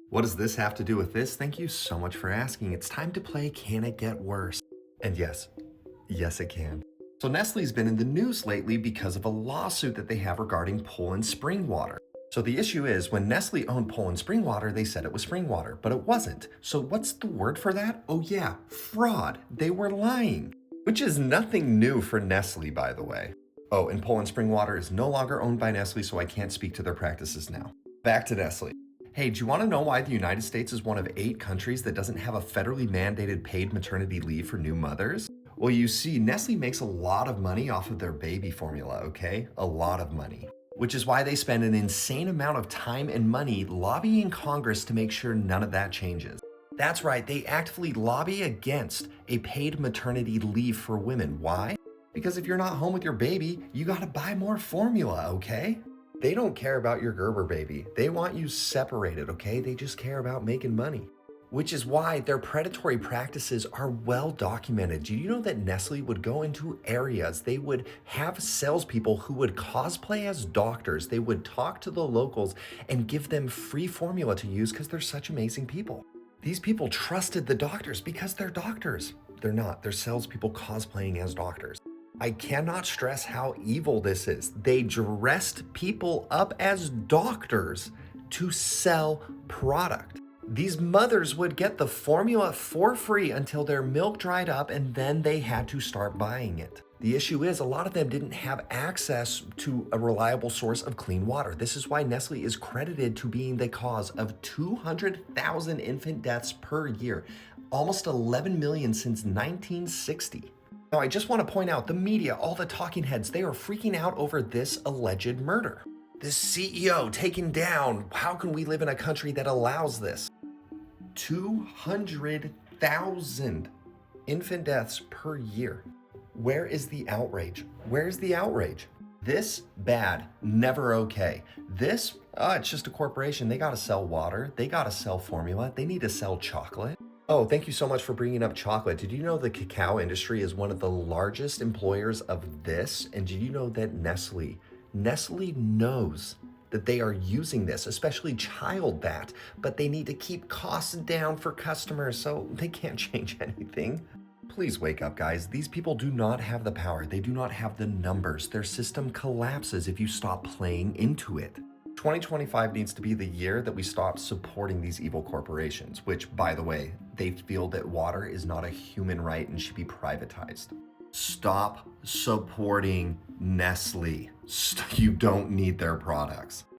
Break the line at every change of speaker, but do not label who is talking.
What does this have to do with this? Thank you so much for asking. It's time to play Can It Get Worse? And yes it can. So Nestle's been in the news lately because of a lawsuit that they have regarding Poland spring water. So the issue is when Nestle owned Poland spring water, they said it was spring water, but it wasn't. So what's the word for that? Oh yeah, fraud. They were lying. Which is nothing new for Nestle, by the way. Oh, and Poland spring water is no longer owned by Nestle, so I can't speak to their practices now. Back to Nestle. Hey, do you want to know why the United States is one of 8 countries that doesn't have a federally mandated paid maternity leave for new mothers? Well, you see, Nestle makes a lot of money off of their baby formula, okay? A lot of money. Which is why they spend an insane amount of time and money lobbying Congress to make sure none of that changes. That's right, they actively lobby against a paid maternity leave for women. Why? Because if you're not home with your baby, you gotta buy more formula, okay? They don't care about your Gerber baby. They want you separated, okay? They just care about making money. Which is why their predatory practices are well documented. Do you know that Nestle would go into areas, they would have salespeople who would cosplay as doctors, they would talk to the locals and give them free formula to use because they're such amazing people. These people trusted the doctors because they're doctors. They're not, they're salespeople cosplaying as doctors. I cannot stress how evil this is. They dressed people up as doctors to sell product. These mothers would get the formula for free until their milk dried up and then they had to start buying it. The issue is a lot of them didn't have access to a reliable source of clean water. This is why Nestle is credited to being the cause of 200,000 infant deaths per year, almost 11 million since 1960. Now, I just want to point out the media, all the talking heads, they are freaking out over this alleged murder. This CEO taken down. How can we live in a country that allows this? 200,000 infant deaths per year. Where is the outrage? Where's the outrage? This bad, never okay. This, it's just a corporation. They got to sell water. They got to sell formula. They need to sell chocolate. Oh, thank you so much for bringing up chocolate. Did you know the cacao industry is one of the largest employers of this? And did you know that Nestle knows that they are using this, especially child that, but they need to keep costs down for customers, so they can't change anything. Please wake up, guys. These people do not have the power. They do not have the numbers. Their system collapses if you stop playing into it. 2025 needs to be the year that we stop supporting these evil corporations, which, by the way, they feel that water is not a human right and should be privatized. Stop supporting Nestle. You don't need their products.